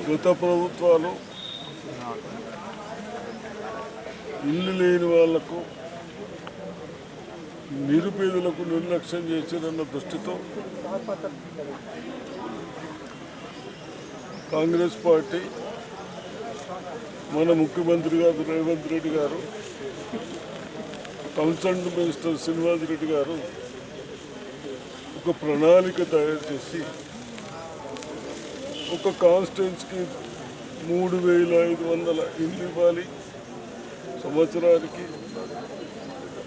గత ప్రభుత్వాలు ఇల్లు లేని వాళ్లకు నిరుపేదలకు నిర్లక్ష్యం చేశారన్న దృష్టితో కాంగ్రెస్ పార్టీ మన ముఖ్యమంత్రి గారు రేవంత్ రెడ్డి గారు కన్సర్న్ మినిస్టర్ శ్రీనివాస్ రెడ్డి గారు ఒక ప్రణాళిక తయారు చేసి ఒక కాన్స్టిట్యున్సీకి 3,500 ఇల్లు ఇవ్వాలి సంవత్సరానికి.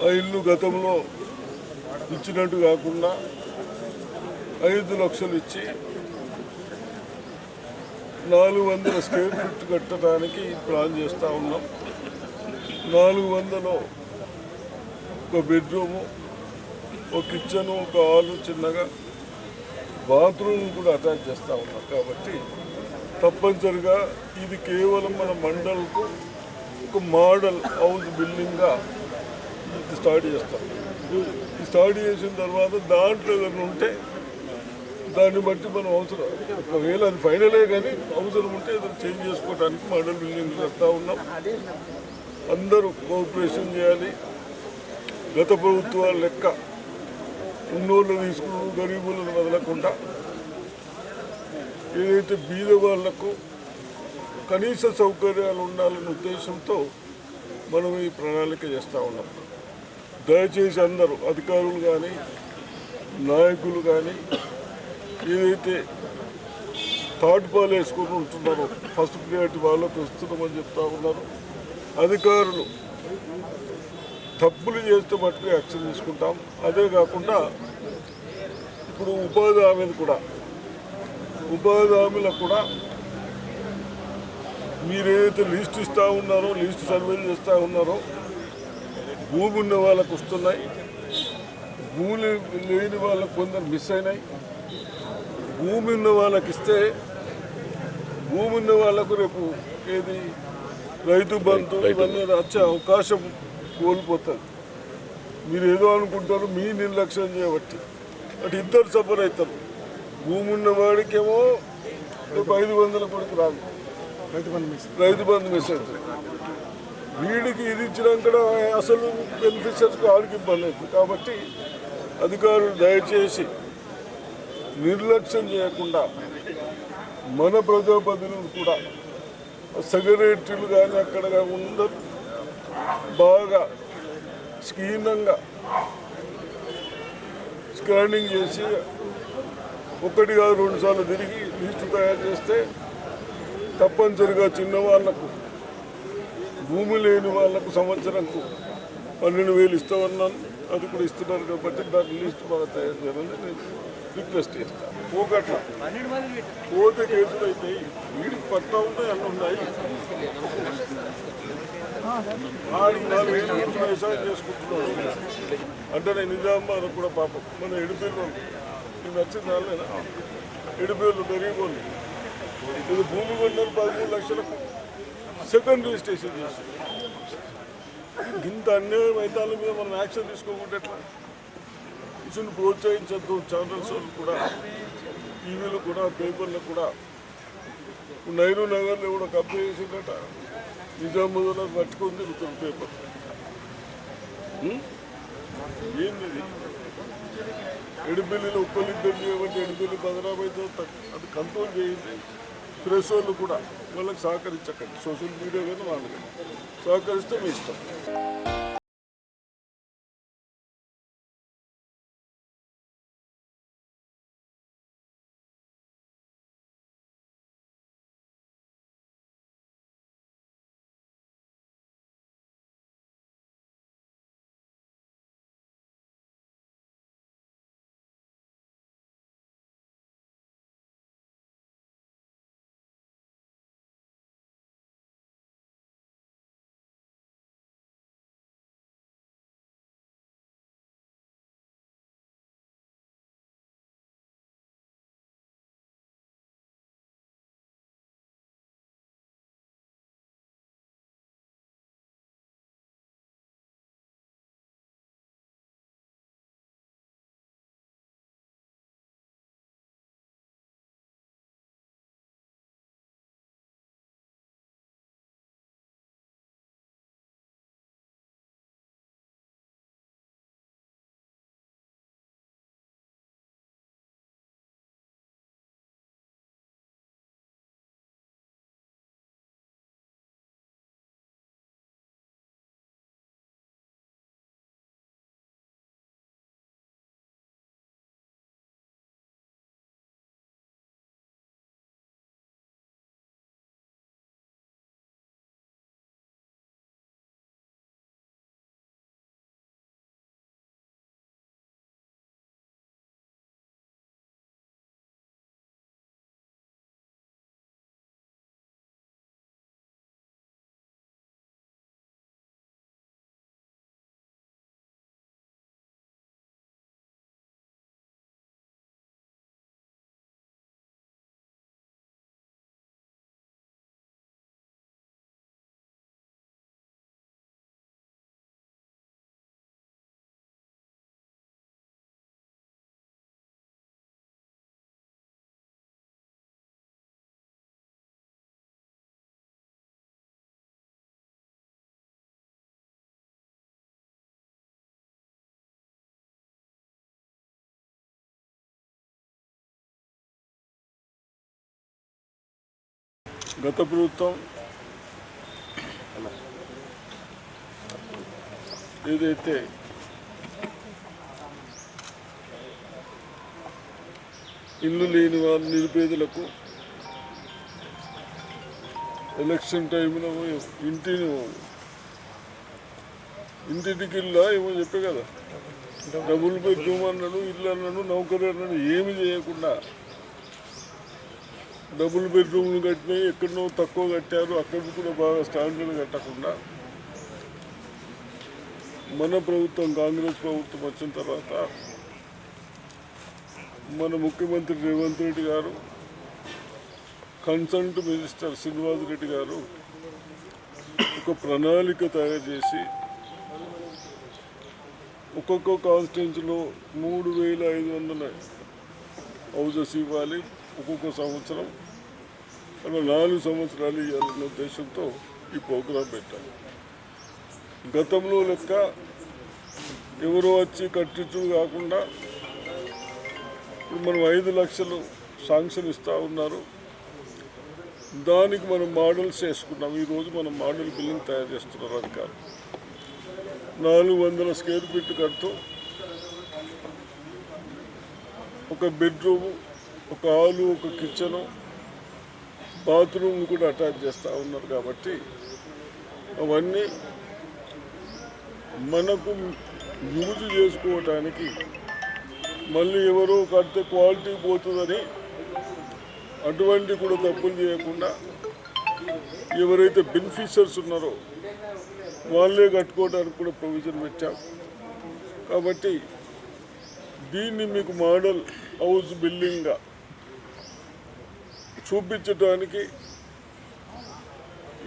ఆ ఇల్లు గతంలో ఇచ్చినట్టు కాకుండా 5 లక్షలు ఇచ్చి 400 స్క్వేర్ ఫీట్ కట్టడానికి ప్లాన్ చేస్తూ ఉన్నాం. 400లో ఒక బెడ్రూము, ఒక కిచెను, ఒక హాలు, చిన్నగా బాత్రూమ్ కూడా అటాచ్ చేస్తూ ఉన్నాం. కాబట్టి తప్పనిసరిగా ఇది కేవలం మన మండల్కు ఒక మోడల్ హౌస్ బిల్డింగ్గా ఇది స్టార్ట్ చేస్తాం. ఇది స్టార్ట్ చేసిన తర్వాత దాంట్లో ఏదైనా ఉంటే దాన్ని బట్టి మనం అవసరం, ఒకవేళ అది ఫైనలే కానీ అవసరం ఉంటే ఏదైనా చేంజ్ చేసుకోవడానికి మోడల్ బిల్డింగ్ చేస్తూ ఉన్నాం. అందరూ కోఆపరేషన్ చేయాలి. గత ప్రభుత్వాల లెక్క ఉన్నోళ్ళు తీసుకుని గరీబులను వదలకుండా ఏదైతే బీద వాళ్లకు కనీస సౌకర్యాలు ఉండాలనే ఉద్దేశంతో మనం ఈ ప్రణాళిక చేస్తూ ఉన్నాం. దయచేసి అందరూ అధికారులు కానీ నాయకులు కానీ ఏదైతే థర్డ్ పాలు వేసుకొని ఉంటున్నారో ఫస్ట్ ప్రియారిటీ వాళ్ళకు ఇస్తున్నామని చెప్తా ఉన్నారు. అధికారులు తప్పులు చేస్తే మటుకు యాక్షన్ తీసుకుంటాం. అదే కాకుండా ఇప్పుడు ఉపాధి హామీలకు కూడా మీరేదైతే లిస్ట్ ఇస్తూ ఉన్నారో, లిస్ట్ సర్వేలు చేస్తూ ఉన్నారో, భూమి ఉన్న వాళ్ళకు వస్తున్నాయి, భూమి లేని వాళ్ళకు కొందరు మిస్ అయినాయి. భూమి ఉన్న వాళ్ళకి ఇస్తే భూమి ఉన్న వాళ్ళకు రేపు ఏది రైతు బంధు ఇవన్నీ వచ్చే అవకాశం కోల్పోతుంది. మీరు ఏదో అనుకుంటారు మీ నిర్లక్ష్యం చేయబట్టి, అటు ఇద్దరు సఫర్ అవుతారు. భూమి ఉన్న వాడికేమో 500 కొడుకు రాదు, రైతు బంధు మిస్ అవుతుంది. వీడికి ఇది ఇచ్చినాక అసలు బెనిఫిషియర్స్కి ఆడికి ఇబ్బంది అవుతుంది. కాబట్టి అధికారులు దయచేసి నిర్లక్ష్యం చేయకుండా మన ప్రజాప్రతినిధులు కూడా సెక్రటరీలు కానీ అక్కడ అందరూ బాగా స్కీనంగా స్కానింగ్ చేసి 1 కాదు 2 సార్లు తిరిగి లిస్టు తయారు చేస్తే తప్పనిసరిగా చిన్నవాళ్లకు, భూమి లేని వాళ్లకు సంవత్సరంకు 12,000 ఇస్తామన్నాను. అది కూడా ఇస్తున్నారు. కాబట్టి దాని లిస్ట్ బాగా తయారు చేయాలని నేను రిక్వెస్ట్ చేస్తాను. పోకట్ల పోతే కేసులు అయితే వీడికి పట్టా ఉన్నాయి, అన్నీ ఉన్నాయి. ఆడికి 4,000 వ్యవసాయం చేసుకుంటున్నాడు అంటే నేను నిజామాబాద్ కూడా పాపం మన ఎడిపిల్లు నీకు నచ్చింది రాలేదా? ఎడిపిల్లు పెరిగిపోయి ఇది భూమి కొన్నారు 13 లక్షలకు సెకండ్ రిజిస్ట్రేషన్ చేసి ఇంత అన్యాయం అయితే మీద మనం యాక్షన్ తీసుకోకుండా ఎట్లా? ఇసుని ప్రోత్సహించద్దు. ఛానల్స్ కూడా, టీవీలు కూడా, పేపర్లు కూడా. నైరు నగర్లో కూడా కబ్జా చేసిందట. నిజామాబాద్లో పట్టుకొని తిరుగుతుంది పేపర్. ఏంది ఎడిపెల్లిలో ఉప్పలిద్దరు చేయబట్టి ఎడిపెల్లి బదనామైతే అది కంట్రోల్ చేయండి. ప్రెస్ వాళ్ళు కూడా వాళ్ళకి సహకరించకండి. సోషల్ మీడియా కానీ వాళ్ళు కానీ సహకరిస్తే మీ ఇష్టం. గత ప్రభుత్వం ఏదైతే ఇల్లు లేని వారు నిరుపేదలకు ఎలక్షన్ టైంలో ఇంటికి ఇల్లా ఏమో చెప్పే కదా, డబుల్ బెడ్రూమ్ అన్నాడు, ఇల్లు అన్నాడు, నౌకరీ అన్నాడు, ఏమి చేయకుండా డబుల్ బెడ్రూమ్లు కట్టినాయి, ఎక్కడనో తక్కువ కట్టారు, అక్కడ కూడా బాగా స్టాండర్డ్ కట్టకుండా మన ప్రభుత్వం కాంగ్రెస్ ప్రభుత్వం వచ్చిన తర్వాత మన ముఖ్యమంత్రి రేవంత్ రెడ్డి గారు, కన్సల్ట్ మినిస్టర్ శ్రీనివాస్ రెడ్డి గారు ఒక ప్రణాళిక తయారు చేసి ఒక్కొక్క కాన్స్టిట్యున్సీలో 3,500 హౌజెస్ ఇవ్వాలి, ఒక్కొక్క సంవత్సరం అలా 4 సంవత్సరాలు ఇవ్వాలన్న ఉద్దేశంతో ఈ ప్రోగ్రాం పెట్టాలి. గతంలో లెక్క ఎవరో వచ్చి కట్టించు కాకుండా ఇప్పుడు మనం 5 లక్షలు శాంక్షన్ ఇస్తూ ఉన్నారు. దానికి మనం మోడల్స్ వేసుకున్నాం. ఈరోజు మనం మోడల్ బిల్డింగ్ తయారు చేస్తున్నారు అధికారులు. 400 స్క్వేర్ ఫీట్ కడుతూ ఒక బెడ్రూము, ఒక హాలు, ఒక కిచెను, బాత్రూమ్ కూడా అటాచ్ చేస్తూ ఉన్నారు. కాబట్టి అవన్నీ మనకు యూజ్ చేసుకోవటానికి, మళ్ళీ ఎవరో కడితే క్వాలిటీ పోతుందని అటువంటి కూడా తప్పులు చేయకుండా ఎవరైతే బెనిఫిషియర్స్ ఉన్నారో వాళ్ళే కట్టుకోవడానికి కూడా ప్రొవిజన్ పెట్టాం. కాబట్టి దీన్ని మీకు మోడల్ హౌస్ బిల్డింగ్గా చూపించడానికి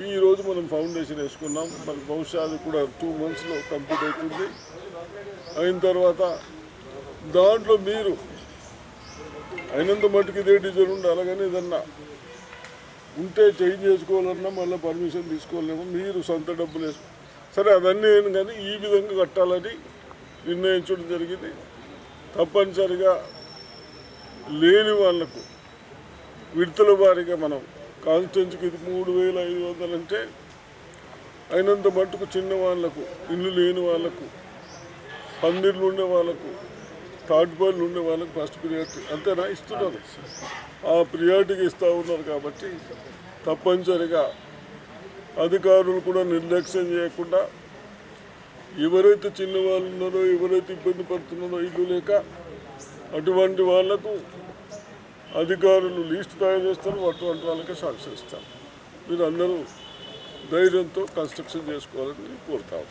ఈరోజు మనం ఫౌండేషన్ వేసుకున్నాం. మరి బహుశా అది కూడా 2 monthsలో కంప్లీట్ అవుతుంది. అయిన తర్వాత దాంట్లో మీరు అయినంత మటుకు ఇదే డిజైన్ ఉండాలి. అలాగని ఏదన్నా ఉంటే చేంజ్ చేసుకోవాలన్నా మళ్ళీ పర్మిషన్ తీసుకోలేము, మీరు సొంత డబ్బులు వేసుకో సరే అవన్నీ ఏం కానీ ఈ విధంగా కట్టాలని నిర్ణయించడం జరిగింది. తప్పనిసరిగా లేని వాళ్లకు విడతల వారీగా మనం కాన్స్టిట్యున్సీకి 3,500 అంటే అయినంత మట్టుకు చిన్న వాళ్లకు, ఇల్లు లేని వాళ్లకు, పందిర్లు ఉండే వాళ్ళకు, థర్డ్ బాల్ ఉండే వాళ్ళకి ఫస్ట్ ప్రియారిటీ అంతేనా ఇస్తున్నారు. ఆ ప్రియారిటీకి ఇస్తూ ఉన్నారు. కాబట్టి తప్పనిసరిగా అధికారులు కూడా నిర్లక్ష్యం చేయకుండా ఎవరైతే చిన్నవాళ్ళు ఉన్నారో, ఎవరైతే ఇబ్బంది పడుతున్నారో ఇల్లు లేక అటువంటి వాళ్లకు అధికారులు లిస్ట్ తయారు చేస్తారు, అటువంటి వాళ్ళకే సాక్షి ఇస్తారు. మీరు అందరూ ధైర్యంతో కన్స్ట్రక్షన్ చేసుకోవాలని కోరుతాం.